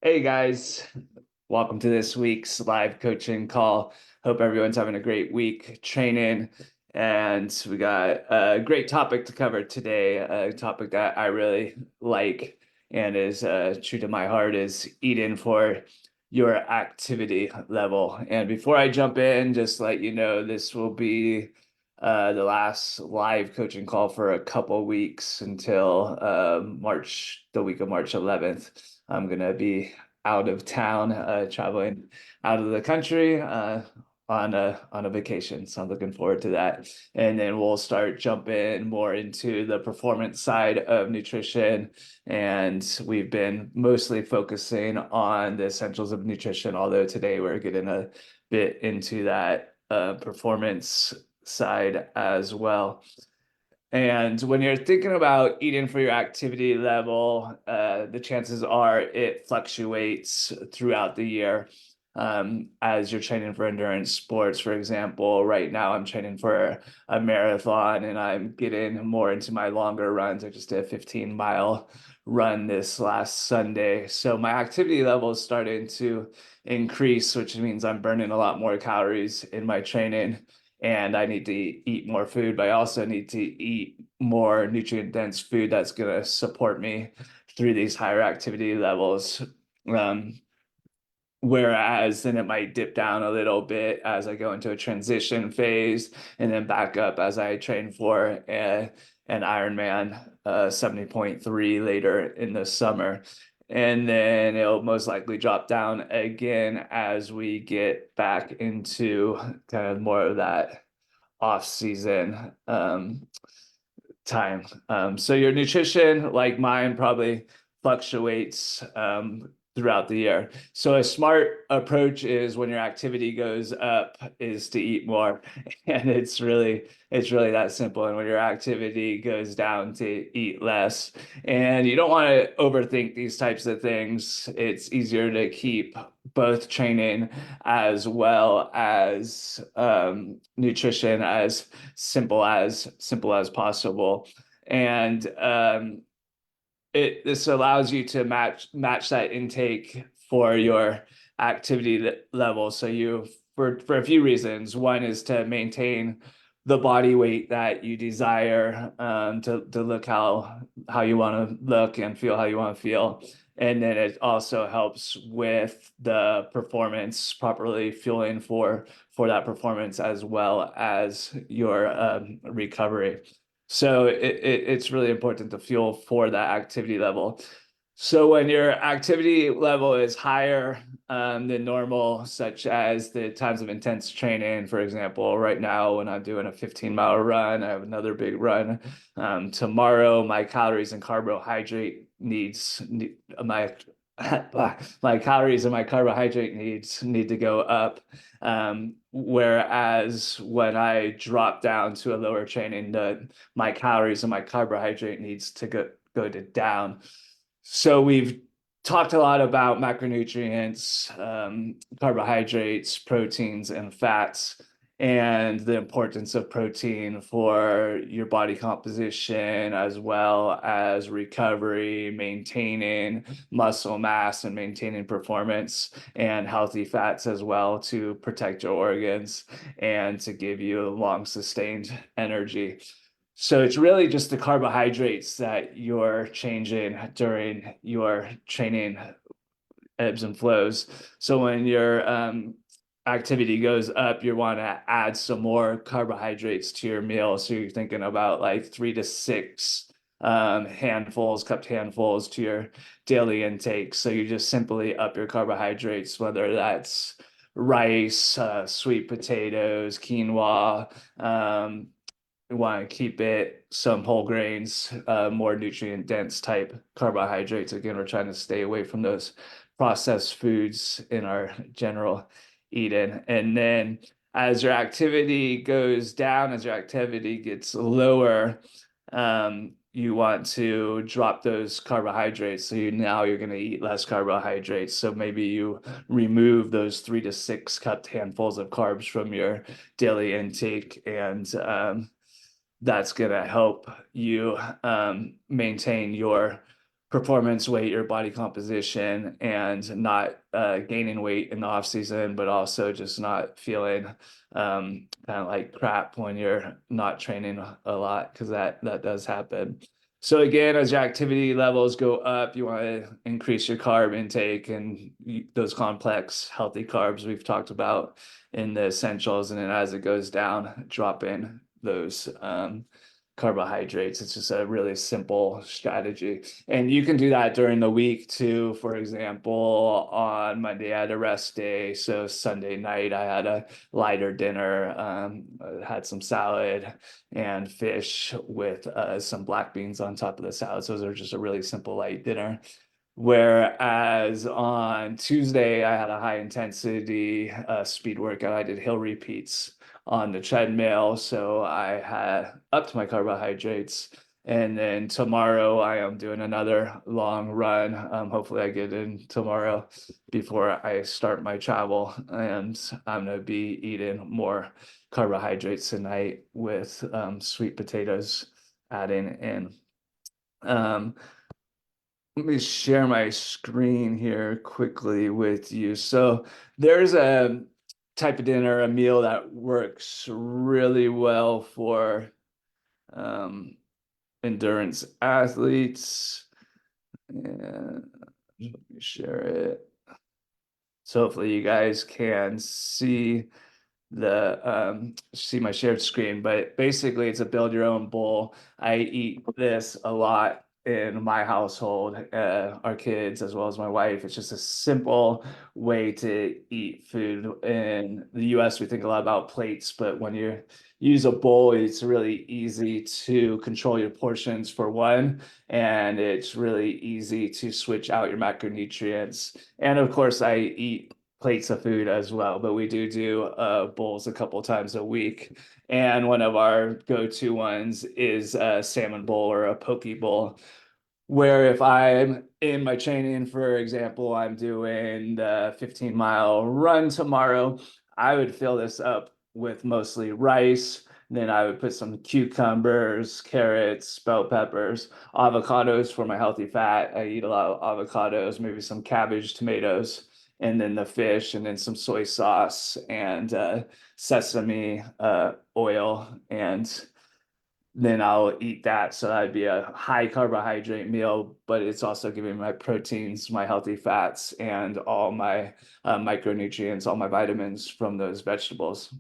Hey guys, welcome to this week's live coaching call. Hope everyone's having a great week training. And we got a great topic to cover today, a topic that I really like and is true to my heart is eating for your activity level. And before I jump in, just let you know this will be the last live coaching call for a couple weeks until the week of March 11th. I'm gonna be out of town, traveling out of the country on a vacation. So I'm looking forward to that. And then we'll start jumping more into the performance side of nutrition. And we've been mostly focusing on the essentials of nutrition, although today we're getting a bit into that performance side as well. And when you're thinking about eating for your activity level, the chances are it fluctuates throughout the year. As you're training for endurance sports, for example, right now I'm training for a marathon and I'm getting more into my longer runs. I just did a 15-mile run this last Sunday. So my activity level is starting to increase, which means I'm burning a lot more calories in my training and I need to eat more food, but I also need to eat more nutrient dense food that's going to support me through these higher activity levels. Um, Whereas then it might dip down a little bit as I go into a transition phase and then back up as I train for an Ironman 70.3 later in the summer. And then it'll most likely drop down again as we get back into kind of more of that off season time. So your nutrition, like mine, probably fluctuates throughout the year. So a smart approach is when your activity goes up is to eat more. And it's really that simple. And when your activity goes down to eat less. And you don't want to overthink these types of things. It's easier to keep both training as well as nutrition as simple as possible. And this allows you to match that intake for your activity level. So you for a few reasons. One is to maintain the body weight that you desire, to look how you want to look and feel how you want to feel. And then it also helps with the performance, properly fueling for that performance as well as your recovery. So it's really important to fuel for that activity level. So when your activity level is higher than normal, such as the times of intense training, for example, right now when I'm doing a 15-mile run, I have another big run tomorrow. My calories and carbohydrate needs my my calories and my carbohydrate needs need to go up. Whereas when I drop down to a lower training, my calories and my carbohydrate needs to go down. So we've talked a lot about macronutrients, carbohydrates, proteins, and fats, and the importance of protein for your body composition, as well as recovery, maintaining muscle mass, and maintaining performance, and healthy fats as well to protect your organs and to give you long sustained energy. So it's really just the carbohydrates that you're changing during your training ebbs and flows. So when your activity goes up, you want to add some more carbohydrates to your meal. So you're thinking about like 3 to 6 cupped handfuls to your daily intake. So you just simply up your carbohydrates, whether that's rice, sweet potatoes, quinoa, we want to keep it some whole grains, more nutrient dense type carbohydrates. Again, we're trying to stay away from those processed foods in our general eating. And then as your activity goes down, as your activity gets lower, you want to drop those carbohydrates. So you're going to eat less carbohydrates. So maybe you remove those 3 to 6 cupped handfuls of carbs from your daily intake, and that's going to help you maintain your performance weight or body composition, and not gaining weight in the off season, but also just not feeling kind of like crap when you're not training a lot, because that does happen. So again, as your activity levels go up, you want to increase your carb intake and those complex healthy carbs we've talked about in the essentials, and then as it goes down, drop in those carbohydrates. It's just a really simple strategy. And you can do that during the week too. For example, on Monday, I had a rest day. So Sunday night, I had a lighter dinner, had some salad and fish with some black beans on top of the salad. So those are just a really simple light dinner. Whereas on Tuesday, I had a high intensity speed workout. I did hill repeats on the treadmill. So I had upped my carbohydrates. And then tomorrow I am doing another long run. Hopefully I get in tomorrow before I start my travel. And I'm going to be eating more carbohydrates tonight with sweet potatoes adding in. Let me share my screen here quickly with you. So there's a type of dinner, a meal that works really well for endurance athletes. And let me share it. So hopefully you guys can see my shared screen, but basically it's a build your own bowl. I eat this a lot in my household, our kids as well as my wife. It's just a simple way to eat food. In the US, we think a lot about plates, but when you use a bowl, it's really easy to control your portions for one, and it's really easy to switch out your macronutrients. And of course, I eat plates of food as well, but we do bowls a couple times a week. And one of our go-to ones is a salmon bowl or a poke bowl, where if I'm in my training, for example, I'm doing the 15-mile run tomorrow, I would fill this up with mostly rice. Then I would put some cucumbers, carrots, bell peppers, avocados for my healthy fat. I eat a lot of avocados, maybe some cabbage, tomatoes, and then the fish, and then some soy sauce and sesame oil, and then I'll eat that. So that'd be a high carbohydrate meal, but it's also giving my proteins, my healthy fats, and all my micronutrients, all my vitamins from those vegetables.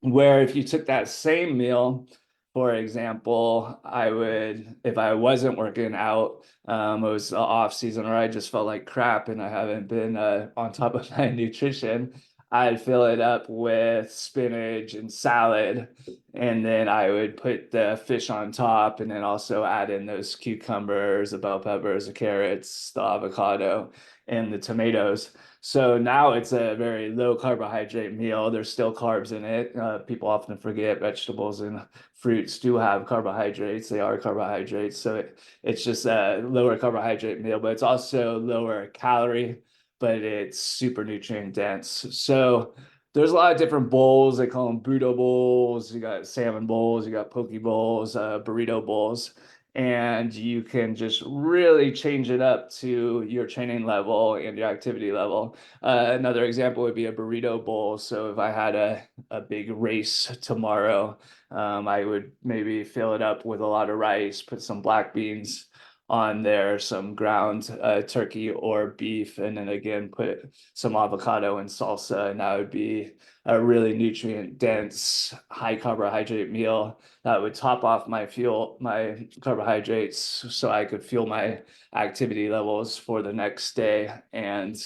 Where if you took that same meal, for example, I would, if I wasn't working out, it was the off season, or I just felt like crap and I haven't been on top of my nutrition, I'd fill it up with spinach and salad, and then I would put the fish on top, and then also add in those cucumbers, the bell peppers, the carrots, the avocado, and the tomatoes. So now it's a very low carbohydrate meal. There's still carbs in it. People often forget vegetables and fruits do have carbohydrates. They are carbohydrates. So it's just a lower carbohydrate meal, but it's also lower calorie, but it's super nutrient dense. So there's a lot of different bowls. They call them burrito bowls. You got salmon bowls, you got poke bowls, burrito bowls, and you can just really change it up to your training level and your activity level. Another example would be a burrito bowl. So if I had a big race tomorrow, I would maybe fill it up with a lot of rice, put some black beans on there, some ground turkey or beef, and then again put some avocado and salsa, and that would be a really nutrient dense, high carbohydrate meal that would top off my carbohydrates, so I could fuel my activity levels for the next day. And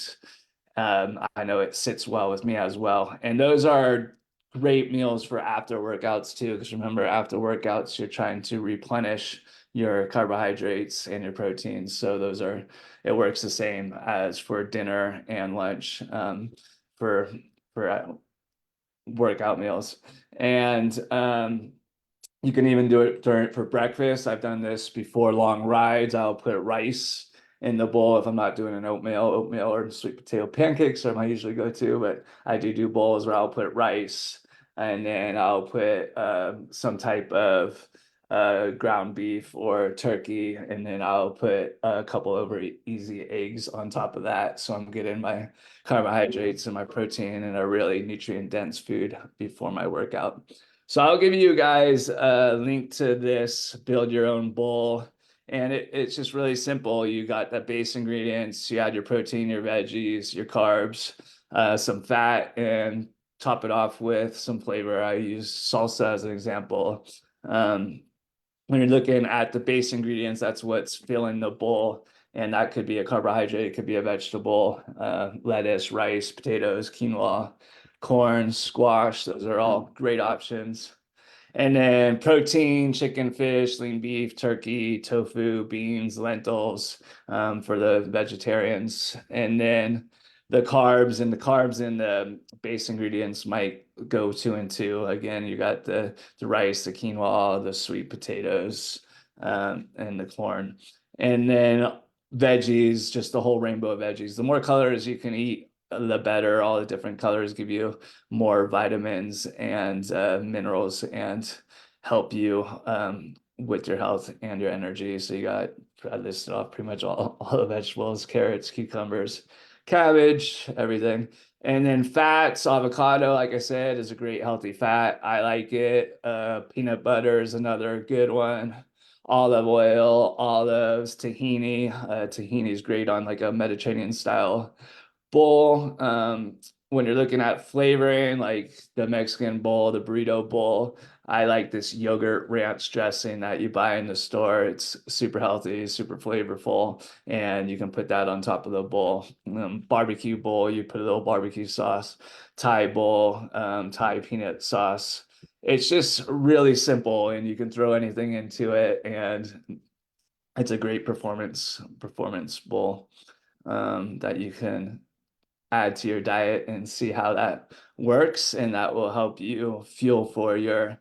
I know it sits well with me as well. And those are great meals for after workouts too, because remember, after workouts, you're trying to replenish your carbohydrates and your proteins. So it works the same as for dinner and lunch, for workout meals. And you can even do it for breakfast. I've done this before long rides. I'll put rice in the bowl if I'm not doing an oatmeal or sweet potato pancakes are my usually go-to, but I do bowls where I'll put rice, and then I'll put some type of ground beef or turkey, and then I'll put a couple over easy eggs on top of that. So I'm getting my carbohydrates and my protein and a really nutrient dense food before my workout. So I'll give you guys a link to this, build your own bowl. And it's just really simple. You got the base ingredients, you add your protein, your veggies, your carbs, some fat, and top it off with some flavor. I use salsa as an example. When you're looking at the base ingredients, that's what's filling the bowl. And that could be a carbohydrate, it could be a vegetable, lettuce, rice, potatoes, quinoa, corn, squash. Those are all great options. And then protein, chicken, fish, lean beef, turkey, tofu, beans, lentils, for the vegetarians. And then the carbs and the base ingredients might go 2 and 2. Again, you got the rice, the quinoa, the sweet potatoes, and the corn. And then veggies, just the whole rainbow of veggies. The more colors you can eat, the better. All the different colors give you more vitamins and minerals and help you with your health and your energy. So you got, I listed off pretty much all the vegetables, carrots, cucumbers, cabbage, everything. And then fats, avocado, like I said, is a great healthy fat. I like it. Peanut butter is another good one. Olive oil, olives, tahini. Tahini is great on like a Mediterranean style bowl. When you're looking at flavoring, like the Mexican bowl, the burrito bowl, I like this yogurt ranch dressing that you buy in the store. It's super healthy, super flavorful, and you can put that on top of the bowl. Barbecue bowl, you put a little barbecue sauce. Thai bowl, Thai peanut sauce. It's just really simple, and you can throw anything into it, and it's a great performance bowl that you can add to your diet and see how that works. And that will help you fuel for your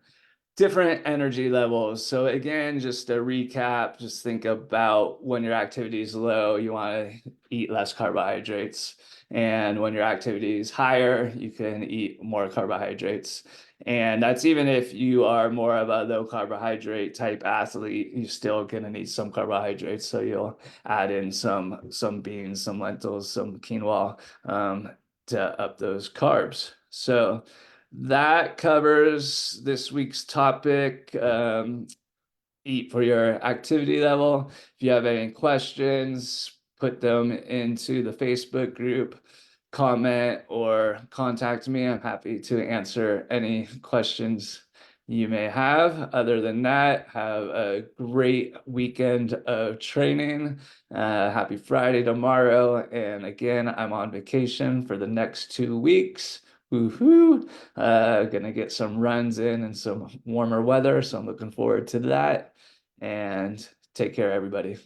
different energy levels. So again, just to recap, just think about when your activity is low, you want to eat less carbohydrates. And when your activity is higher, you can eat more carbohydrates. And that's even if you are more of a low carbohydrate type athlete, you're still going to need some carbohydrates. So you'll add in some beans, some lentils, some quinoa, to up those carbs. So that covers this week's topic. Eat for your activity level. If you have any questions, put them into the Facebook group, comment or contact me. I'm happy to answer any questions you may have. Other than that, have a great weekend of training. Happy Friday tomorrow. And again, I'm on vacation for the next 2 weeks. Woohoo! Gonna get some runs in and some warmer weather, so I'm looking forward to that. And take care, everybody.